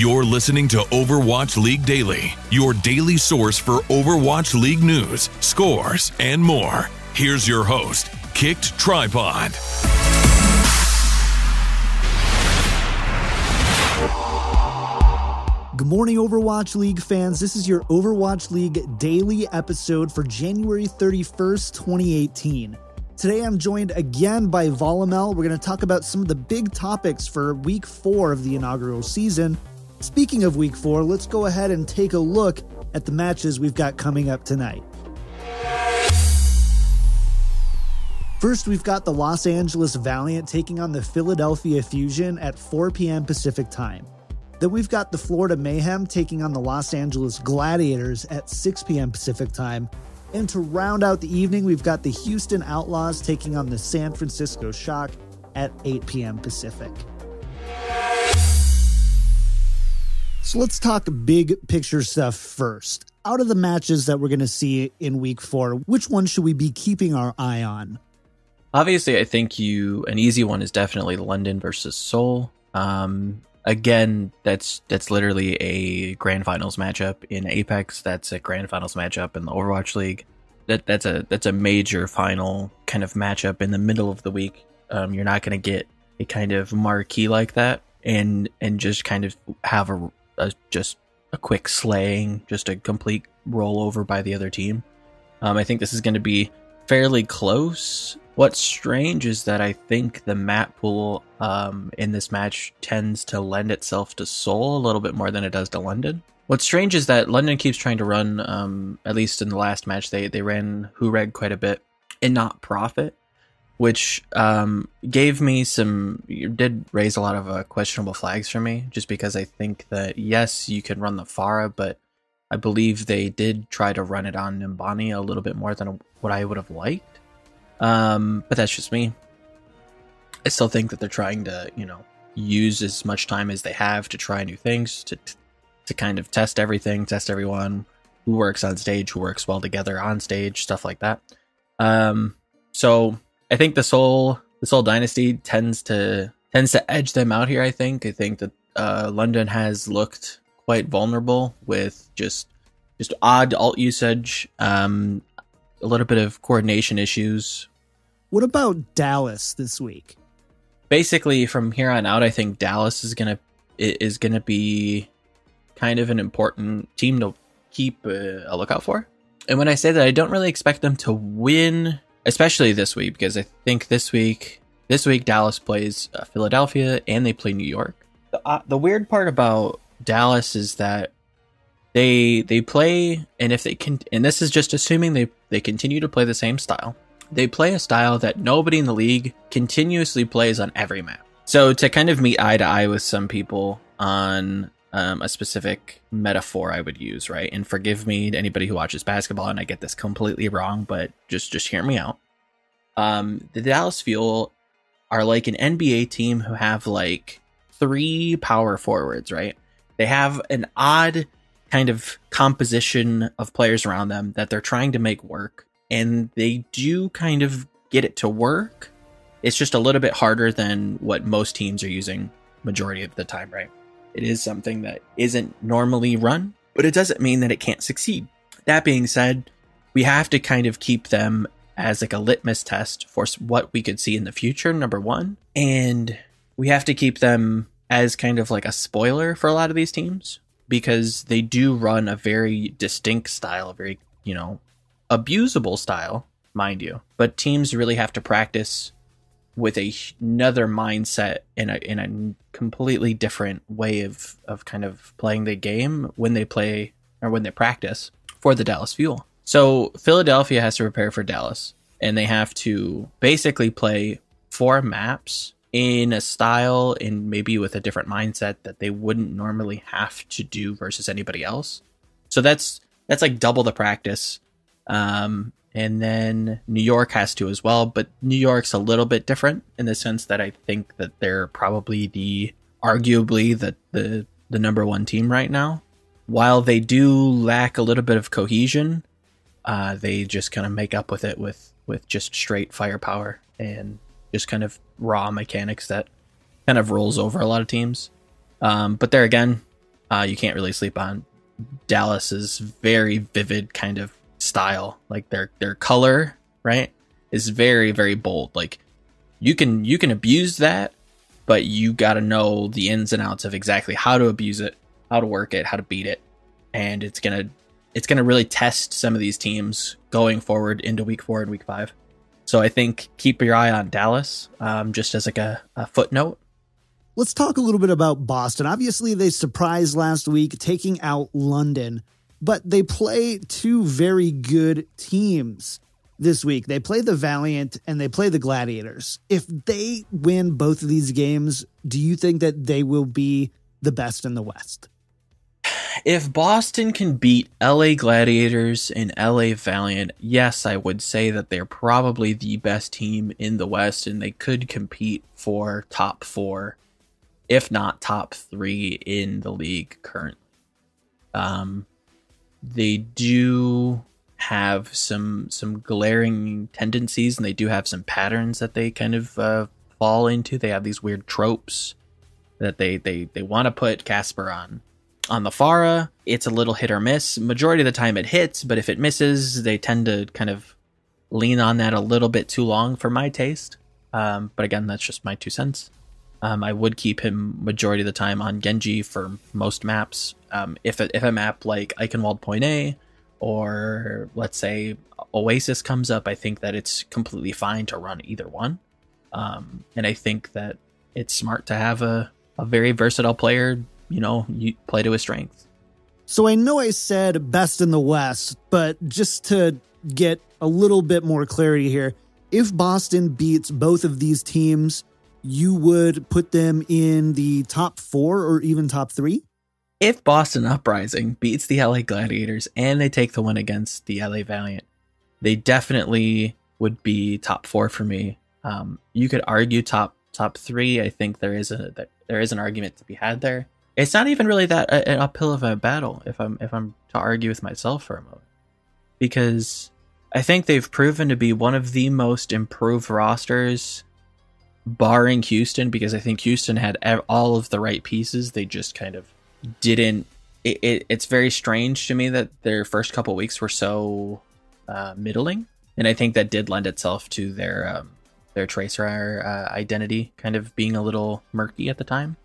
You're listening to Overwatch League Daily, your daily source for Overwatch League news, scores, and more. Here's your host, KickedTripod. Good morning, Overwatch League fans. This is your Overwatch League Daily episode for January 31st, 2018. Today I'm joined again by Volamel. We're going to talk about some of the big topics for Week 4 of the inaugural season. Speaking of Week 4, let's go ahead and take a look at the matches we've got coming up tonight. First, we've got the Los Angeles Valiant taking on the Philadelphia Fusion at 4 p.m. Pacific time. Then we've got the Florida Mayhem taking on the Los Angeles Gladiators at 6 p.m. Pacific time. And to round out the evening, we've got the Houston Outlaws taking on the San Francisco Shock at 8 p.m. Pacific. So let's talk big picture stuff first. Out of the matches that we're going to see in Week 4, which one should we be keeping our eye on? Obviously, I think an easy one is definitely London versus Seoul. Again, that's literally a grand finals matchup in Apex. That's a grand finals matchup in the Overwatch League. That's a major final kind of matchup in the middle of the week. You're not going to get a kind of marquee like that and just kind of have just a quick slaying, just a complete rollover by the other team. I think this is going to be fairly close. What's strange is that I think the map pool in this match tends to lend itself to Seoul a little bit more than it does to London. What's strange is that London keeps trying to run, at least in the last match, they ran Hureg quite a bit and not Prophet, which did raise a lot of questionable flags for me, just because I think that, yes, you can run the Pharah, but I believe they did try to run it on Nimbani a little bit more than what I would have liked. But that's just me. I still think that they're trying to, use as much time as they have to try new things, to kind of test everything, test everyone, who works on stage, who works well together on stage, stuff like that. So I think the Seoul Dynasty tends to edge them out here. I think that London has looked quite vulnerable with just odd ult usage, a little bit of coordination issues. What about Dallas this week? Basically, from here on out, I think Dallas is gonna be kind of an important team to keep a lookout for. And when I say that, I don't really expect them to win, especially this week, because I think this week Dallas plays Philadelphia and they play New York. The weird part about Dallas is that they play, and if they can, and this is just assuming they continue to play the same style. They play a style that nobody in the league continuously plays on every map. So to kind of meet eye to eye with some people on a specific metaphor I would use, right? And forgive me to anybody who watches basketball and I get this completely wrong, but just hear me out. The Dallas Fuel are like an NBA team who have like 3 power forwards, right? They have an odd kind of composition of players around them that they're trying to make work, and they do kind of get it to work. It's just a little bit harder than what most teams are using majority of the time, right? It is something that isn't normally run, but it doesn't mean that it can't succeed. That being said, we have to kind of keep them as like a litmus test for what we could see in the future, number one, and we have to keep them as kind of like a spoiler for a lot of these teams, because they do run a very distinct style, a very, abusable style, mind you. But teams really have to practice with another mindset in a completely different way of kind of playing the game when they play or when they practice for the Dallas Fuel. So Philadelphia has to prepare for Dallas, and they have to basically play 4 maps in a style and maybe with a different mindset that they wouldn't normally have to do versus anybody else. So that's like double the practice. And then New York has to as well, but New York's a little bit different in the sense that I think that they're probably arguably the number 1 team right now. While they do lack a little bit of cohesion, they just kind of make up with it with just straight firepower and just kind of raw mechanics that kind of rolls over a lot of teams. But there again, You can't really sleep on Dallas's very vivid kind of style. Like their color, right, is very, very bold. Like you can abuse that, but you got to know the ins and outs of exactly how to abuse it, how to work it, how to beat it, and it's gonna really test some of these teams going forward into week 4 and week 5. So I think keep your eye on Dallas, just as like a footnote. Let's talk a little bit about Boston. Obviously, they surprised last week, taking out London, but they play two very good teams this week. They play the Valiant and they play the Gladiators. If they win both of these games, do you think that they will be the best in the West? If Boston can beat LA Gladiators and LA Valiant, yes, I would say that they're probably the best team in the West, and they could compete for top 4, if not top 3 in the league currently. They do have some glaring tendencies, and they do have some patterns that they kind of fall into. They have these weird tropes that they want to put Casper on the Pharah. It's a little hit or miss. Majority of the time it hits, but if it misses, they tend to kind of lean on that a little bit too long for my taste. But again, that's just my 2 cents. I would keep him majority of the time on Genji for most maps. If a map like Eichenwald Point A, or let's say Oasis comes up, I think that it's completely fine to run either one. And I think that it's smart to have a very versatile player, you play to his strengths. So I know I said best in the West, but just to get a little bit more clarity here, if Boston beats both of these teams, you would put them in the top 4 or even top 3? If Boston Uprising beats the LA Gladiators and they take the win against the LA Valiant, they definitely would be top 4 for me. You could argue top 3. I think there is an argument to be had there. It's not even really that an uphill of a battle if I'm to argue with myself for a moment, because I think they've proven to be one of the most improved rosters, barring Houston, because I think Houston had all of the right pieces. They just kind of didn't. It's very strange to me that their first couple weeks were so middling, and I think that did lend itself to their Tracer identity kind of being a little murky at the time.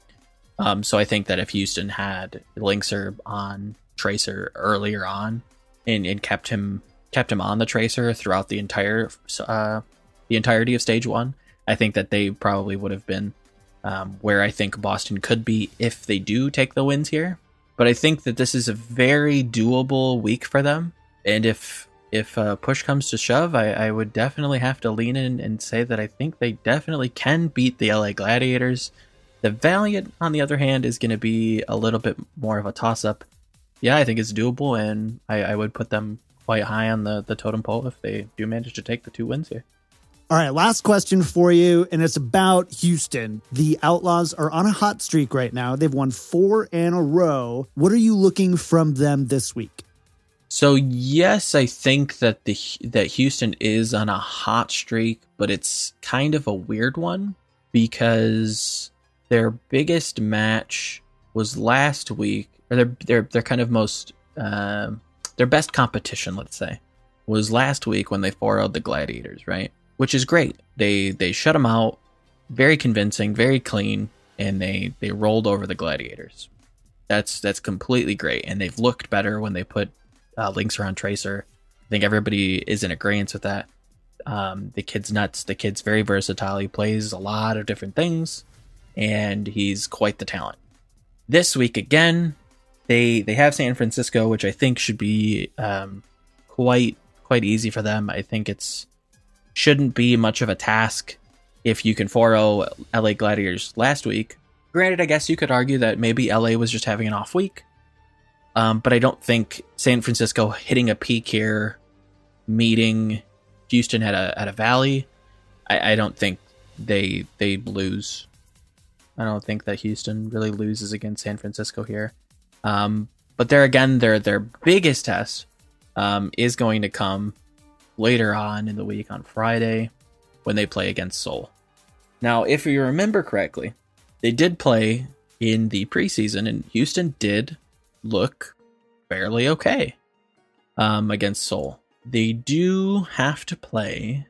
So I think that if Houston had Linkser on Tracer earlier on and kept him on the Tracer throughout the entirety of stage 1, I think that they probably would have been where I think Boston could be if they do take the wins here. But I think that this is a very doable week for them, and if push comes to shove, I would definitely have to lean in and say that I think they definitely can beat the LA Gladiators. The Valiant, on the other hand, is going to be a little bit more of a toss-up. Yeah, I think it's doable, and I would put them quite high on the totem pole if they do manage to take the 2 wins here. All right, last question for you, and it's about Houston. The Outlaws are on a hot streak right now. They've won 4 in a row. What are you looking from them this week? So yes, I think that that Houston is on a hot streak, but it's kind of a weird one because their biggest match was last week, or their kind of most their best competition, let's say, was last week when they 4-0'd the Gladiators, right? Which is great. They shut them out, very convincing, very clean, and they rolled over the Gladiators. That's completely great, and they've looked better when they put Linkser on Tracer. I think everybody is in agreement with that. The kid's nuts. The kid's very versatile. He plays a lot of different things, and he's quite the talent. This week again, they have San Francisco, which I think should be quite easy for them. I think shouldn't be much of a task if you can 4-0 LA Gladiators last week. Granted, I guess you could argue that maybe LA was just having an off week, but I don't think San Francisco hitting a peak here, meeting Houston at a valley, I don't think they lose. I don't think that Houston really loses against San Francisco here. But there again, their biggest test is going to come later on in the week on Friday when they play against Seoul. Now, if you remember correctly, they did play in the preseason, and Houston did look fairly okay against Seoul. They do have to play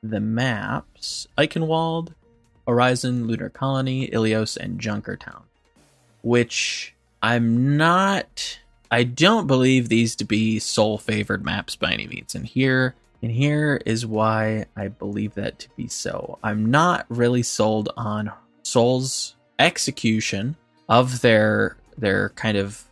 the maps Eichenwald, Horizon, Lunar Colony, Ilios, and Junkertown, which I don't believe these to be Seoul favored maps by any means. And here is why I believe that to be so. I'm not really sold on Seoul's execution of their kind of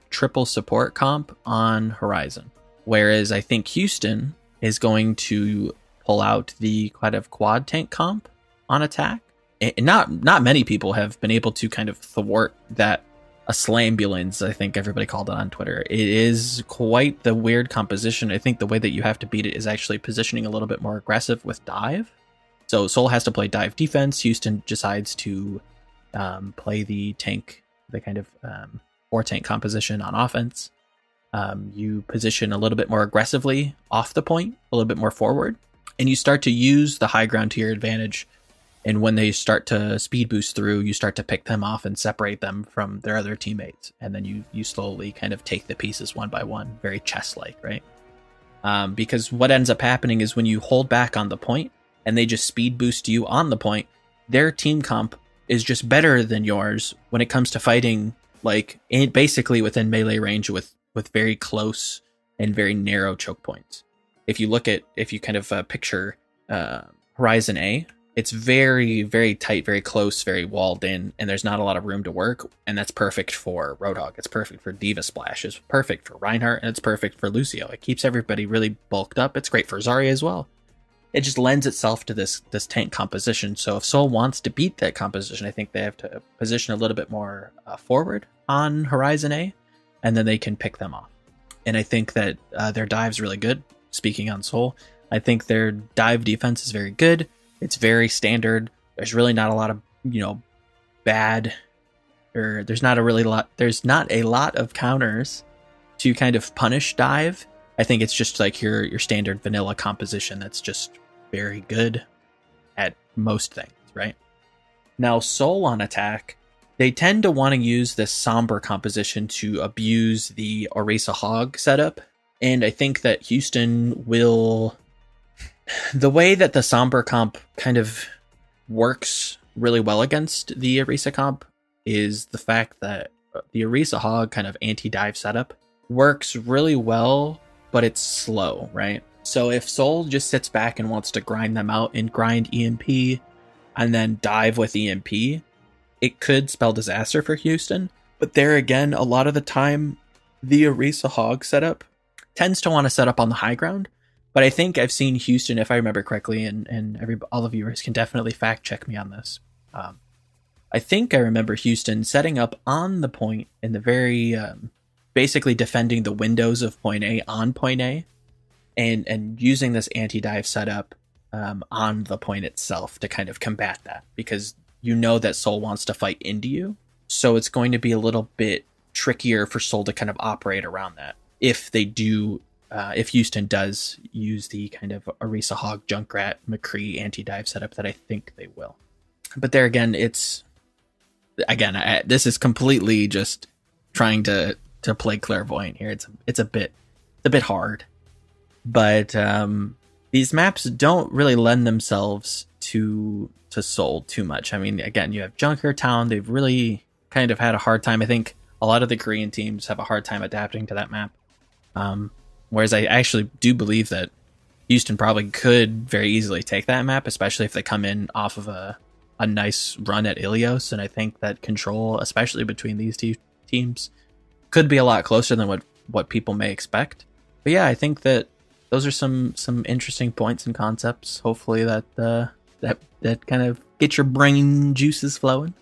triple support comp on Horizon. Whereas I think Houston is going to pull out the kind of quad tank comp on attack. And not many people have been able to kind of thwart that. A slambulance, I think everybody called it on Twitter. It is quite the weird composition. I think the way that you have to beat it is actually positioning a little bit more aggressive with dive. So Seoul has to play dive defense. Houston decides to play the tank, the kind of 4-tank composition on offense. You position a little bit more aggressively off the point, a little bit more forward, and you start to use the high ground to your advantage. And when they start to speed boost through, you start to pick them off and separate them from their other teammates. And then you slowly kind of take the pieces one by one, very chess-like, right? Because what ends up happening is when you hold back on the point and they just speed boost you on the point, their team comp is just better than yours when it comes to fighting, like basically within melee range with very close and very narrow choke points. If you kind of picture Horizon A, it's very, very tight, very close, very walled in, and there's not a lot of room to work, and that's perfect for Roadhog. It's perfect for Diva Splash. It's perfect for Reinhardt, and it's perfect for Lucio. It keeps everybody really bulked up. It's great for Zarya as well. It just lends itself to this tank composition. So if Seoul wants to beat that composition, I think they have to position a little bit more forward on Horizon A, and then they can pick them off. And I think that their dive's really good. Speaking on Seoul, I think their dive defense is very good. It's very standard. There's really not a lot of, bad, or there's not a lot of counters to kind of punish dive. I think it's just like your standard vanilla composition that's just very good at most things, right? Now, Seoul on attack, they tend to want to use this somber composition to abuse the Orisa Hog setup. And I think that Houston will... The way that the somber comp kind of works really well against the Orisa comp is the fact that the Orisa Hog kind of anti-dive setup works really well, but it's slow, right? So if Seoul just sits back and wants to grind them out and grind EMP and then dive with EMP, it could spell disaster for Houston. But there again, a lot of the time, the Orisa Hog setup tends to want to set up on the high ground. But I think I've seen Houston, if I remember correctly, and all the viewers can definitely fact check me on this. I think I remember Houston setting up on the point in the very, basically defending the windows of point A on point A, and using this anti-dive setup on the point itself to kind of combat that, because you know that Seoul wants to fight into you, so it's going to be a little bit trickier for Seoul to kind of operate around that if they do. If Houston does use the kind of Orisa Hog, Junkrat, McCree anti-dive setup that I think they will. But there again, this is completely just trying to play clairvoyant here. It's a bit hard. But these maps don't really lend themselves to Seoul too much. I mean, again, you have Junkertown. They've really kind of had a hard time. I think a lot of the Korean teams have a hard time adapting to that map. Whereas I actually do believe that Houston probably could very easily take that map, especially if they come in off of a nice run at Ilios. And I think that control, especially between these two teams, could be a lot closer than what people may expect. But yeah, I think that those are some interesting points and concepts. Hopefully that kind of get your brain juices flowing.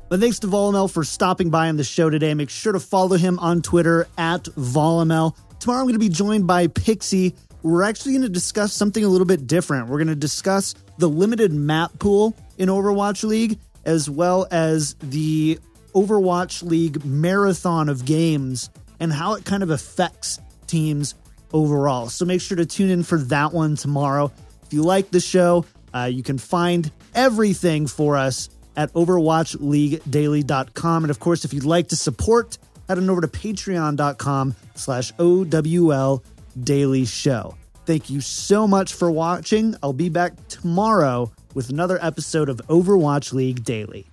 But thanks to Volamel for stopping by on the show today. Make sure to follow him on Twitter at Volamel. Tomorrow I'm going to be joined by Pixie. We're actually going to discuss something a little bit different. We're going to discuss the limited map pool in Overwatch League, as well as the Overwatch League marathon of games and how it kind of affects teams overall. So make sure to tune in for that one tomorrow. If you like the show, You can find everything for us at overwatchleaguedaily.com. And of course, if you'd like to support, head on over to patreon.com/OWL Daily Show. Thank you so much for watching. I'll be back tomorrow with another episode of Overwatch League Daily.